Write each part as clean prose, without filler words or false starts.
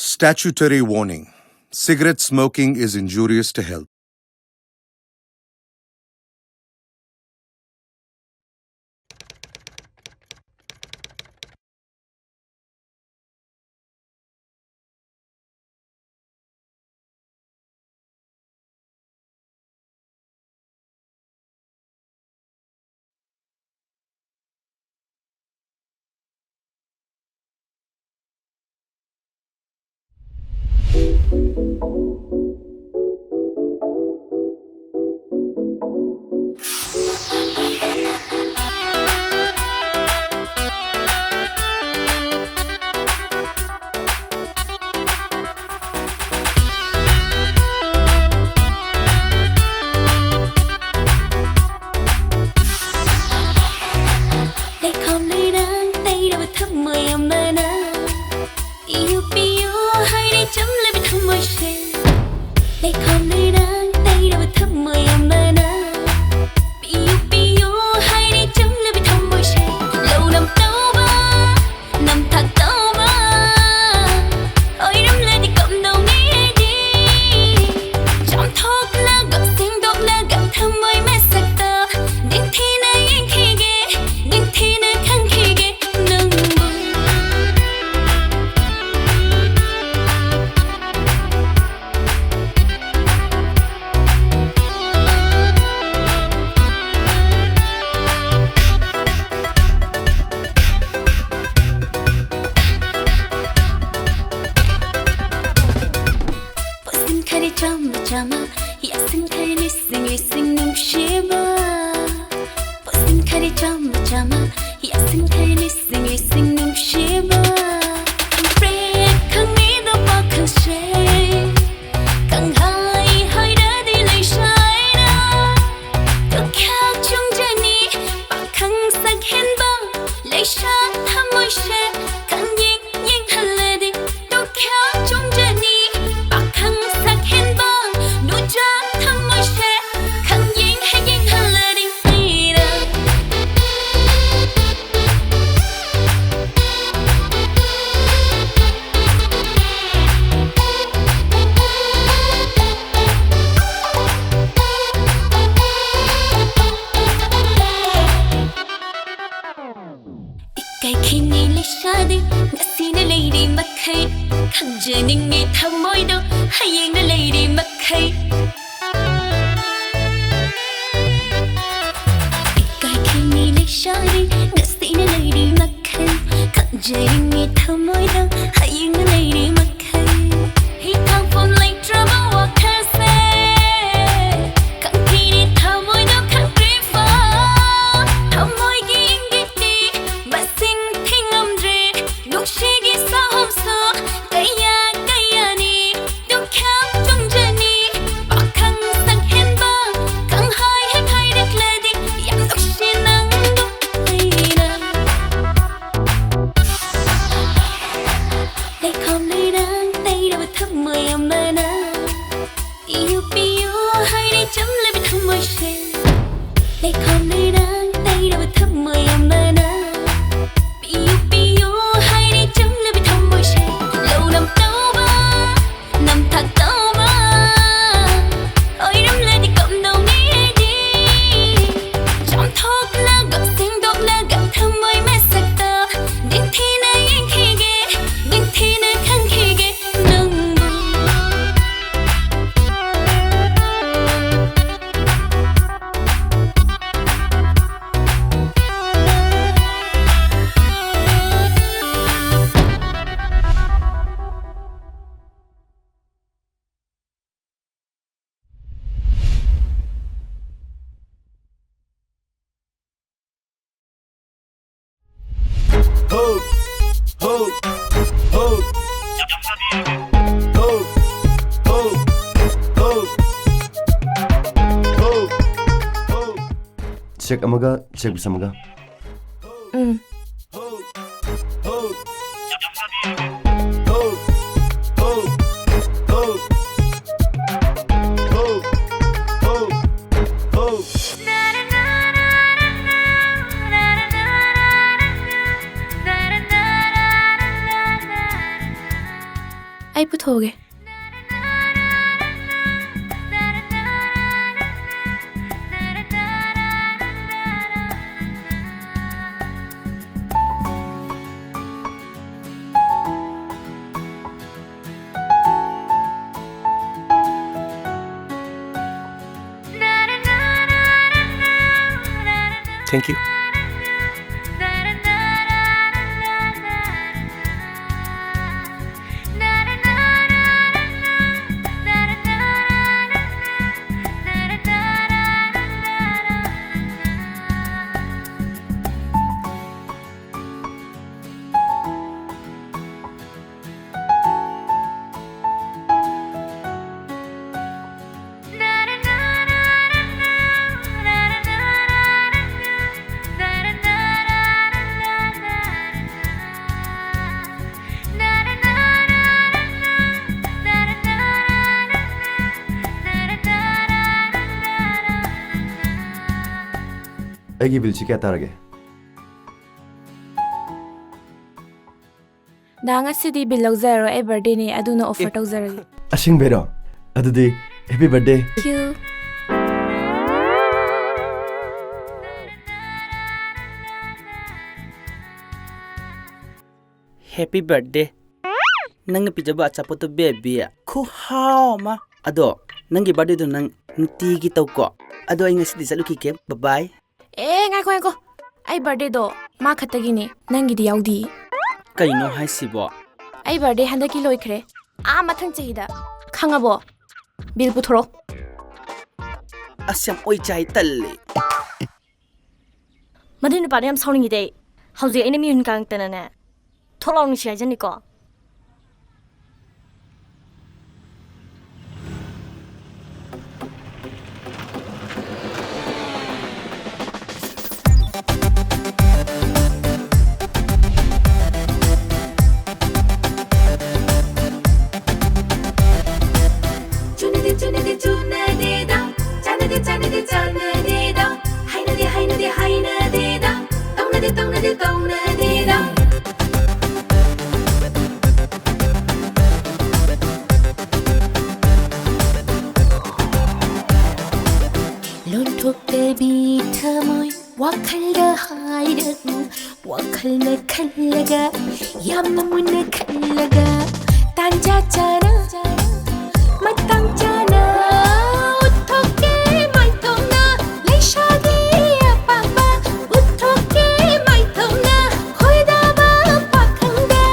Statutory warning. Cigarette smoking is injurious to health. Check amaga, check bisa amaga. पुथोगे Thank you. Aigi bill chi kya tarage? Danga city below zero a birthday ni aduna offer to zero. Asing bero. Adudi happy birthday. Thank you. Happy birthday. Nang pijaba achapoto baby. Ku how ma. Ado nangi birthday do nang tigi taw ko. Ado ay ngasi di saluki ke. Bye bye. Ngay ko. Ay birthday do ma khatagi ni nangi di yaudi. Kaino hai sibo. Ay birthday handaki loikhre. Mathang chahida. Khangabo. Bill puthoro. Asyam oi chai talle. Madin pa yam sounding ide. Hauji enemy yun kang tanana. Tholong shi ajani ko. baby tamoy wakal da haida wakal na kallaga yamna munna kallaga tanja chana matang chana uthoke mai tona leisha de papa uthoke mai tona hoida ba pakhanga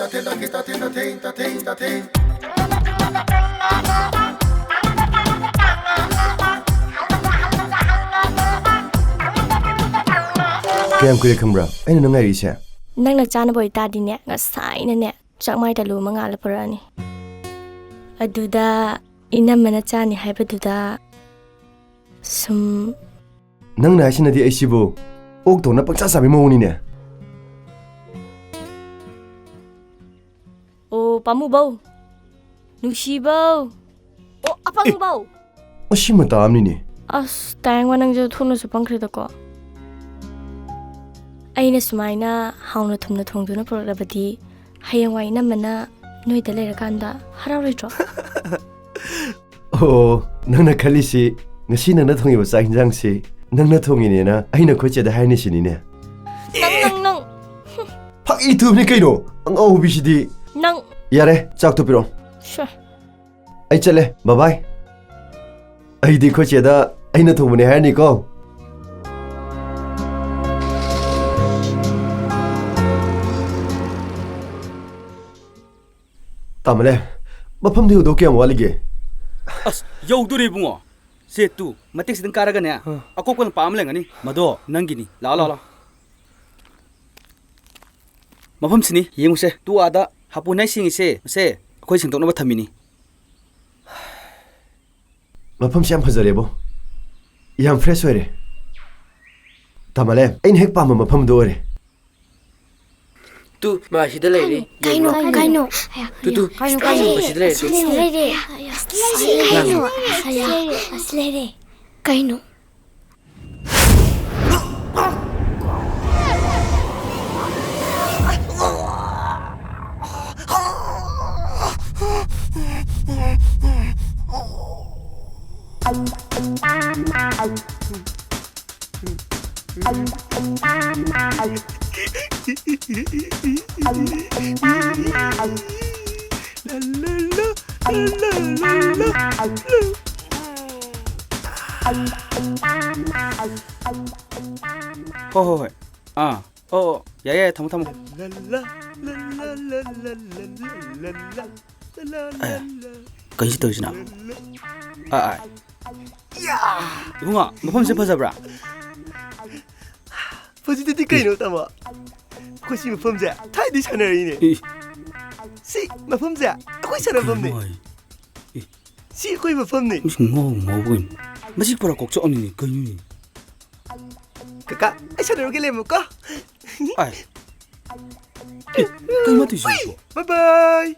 ꯀꯌꯥꯝ ꯀꯨꯏꯔꯦ ꯈꯪꯕ꯭ꯔꯥ ꯑꯩꯅ ꯅꯪ ꯉꯥꯏꯔꯤꯁꯦ ꯅꯪꯅ ꯆꯥꯅꯕ ꯑꯣꯏꯇꯥꯔꯗꯤꯅꯦ ꯉꯁꯥꯏꯅꯅꯦ ꯆꯥꯛꯃꯥꯏ ꯇꯂꯨ ꯑꯃ ꯉꯥꯜꯂ ꯄꯨꯔꯛꯑꯅꯤ ꯑꯗꯨꯗ ꯏꯅꯝꯃꯅ ꯆꯥꯅꯤ ꯍꯥꯏꯕꯗꯨꯗ ꯁꯨꯝ ꯅꯪꯅ ꯍꯥꯏꯁꯤꯅꯗꯤ ꯑꯩꯁꯤꯕꯨ ꯑꯣꯛꯇꯧꯅ ꯄꯪꯆꯥ ꯆꯥꯕꯤ ꯃꯑꯣꯡꯅꯤꯅꯦ ꯑꯣ ꯄꯥꯃꯨꯕꯧ ꯅꯨꯡꯁꯤꯕꯧ ꯑꯣ ꯑꯄꯪꯕꯧ ꯑꯁꯤ ꯃꯇꯥ ꯑꯃꯅꯤꯅꯦ ꯑꯁ ꯇꯥꯌꯦꯡꯋꯥ ꯅꯪꯁꯨ ꯊꯨꯅꯁꯨ ꯄꯪꯈ꯭ꯔꯦꯗꯀꯣ ꯑꯩꯅ ꯁꯨꯃꯥꯏꯅ ꯍꯥꯎꯅ ꯊꯨꯝꯅ ꯊꯣꯡꯗꯨꯅ ꯄꯨꯔꯛꯂꯕꯗꯤ ꯍꯌꯦꯡꯋꯥꯏ ꯏꯅꯝꯃꯅ ꯅꯣꯏꯗ ꯂꯩꯔꯀꯥꯟꯗ ꯍꯔꯥꯎꯔꯣꯏꯗ꯭ꯔꯣ ꯑꯣ ꯅꯪꯅ ꯈꯜꯂꯤꯁꯤ ꯉꯁꯤ ꯅꯪꯅ ꯊꯣꯡꯉꯤꯕ ꯆꯥꯛ ꯌꯦꯟꯁꯥꯡꯁꯤ ꯅꯪꯅ ꯊꯣꯡꯉꯤꯅꯦꯅ ꯑꯩꯅ ꯑꯩꯈꯣꯏ ꯆꯦꯗ ꯍꯥꯏꯔꯅꯤ ꯁꯤꯅꯤꯅꯦ ꯅꯪ ꯐꯥꯒꯤ ꯇꯨꯕꯅꯤ ꯀꯩꯅꯣ ꯑꯉꯥꯎꯕꯤꯁꯤꯗꯤ ꯅꯪ ꯌꯥꯔꯦ ꯆꯥꯛꯇꯣ ꯄꯤꯔꯛꯑꯣ ꯁꯨꯔ ꯑꯩ ꯆꯠꯂꯦ ꯕꯥꯏ ꯑꯩꯗꯤ ꯑꯩꯈꯣꯏ ꯆꯦꯗ ꯑꯩꯅ ꯊꯣꯡꯕꯅꯦ ꯍꯥꯏꯔꯅꯤꯀꯣ ꯇꯥꯃꯜꯂꯦ ꯃꯐꯝꯗꯤ ꯌꯧꯗꯧ ꯀꯌꯥꯝ ꯋꯥꯠꯂꯤꯒꯦ ꯑꯁ ꯌꯧꯗꯣꯔꯦ ꯏꯕꯨꯡꯉꯣ ꯁꯦ ꯇꯨ ꯃꯇꯦꯛꯁꯤꯗꯪ ꯀꯥꯔꯒꯅꯦ ꯑꯀꯣꯛꯄ ꯂꯝꯄꯥꯛ ꯑꯃ ꯂꯩꯒꯅꯤ ꯃꯗꯣ ꯅꯪꯒꯤꯅꯤ ꯂꯥꯛꯑꯣ ꯃꯐꯝꯁꯤꯅꯤ ꯌꯦꯡꯉꯨꯁꯦ ꯇꯨ ꯑꯥꯗ ꯍꯥꯄꯨꯅꯥꯏ ꯁꯤꯡꯉꯤꯁꯦ ꯃꯁꯦ ꯑꯩꯈꯣꯏ ꯁꯦꯡꯗꯣꯛꯅꯕ ꯊꯝꯃꯤꯅꯤ ꯃꯐꯝꯁꯤ ꯌꯥꯝ ꯐꯖꯔꯦꯕꯣ ꯌꯥꯝ ꯐ꯭ꯔꯦꯁ ꯑꯣꯏꯔꯦ ꯇꯥꯃꯜꯂꯦ ꯑꯩꯅ ꯍꯦꯛ ꯄꯥꯝꯕ ꯃꯐꯝꯗꯣ ꯑꯣꯏꯔꯦ ꯇꯨ ꯃꯥꯁꯤꯗ ꯂꯩꯔꯦ Kaino. ꯇꯨ ꯃꯁꯤꯗ ꯂꯩꯔꯦ Kaino. ꯍꯣꯏ ꯑꯣ ꯌꯥꯏ ꯊꯝꯃꯣ ꯀꯩꯁꯤ ꯇꯧꯔꯤꯁꯤꯅ 이붕아 መꯐꯝꯁꯦ ፈዘብራ ፈዚደቲ ከይኖ ተማ ኮሲ መፈምዛ ታይዲ ሰነሪኔ ሲ መፈምዛ ኮይ ሰነፈምኔ ሲ ኮይ መፈምኔ 뭐고 마식 보라 꼭저 언니 그니 카카 아이 서너게 레모까 아이 그만 드시고 바이바이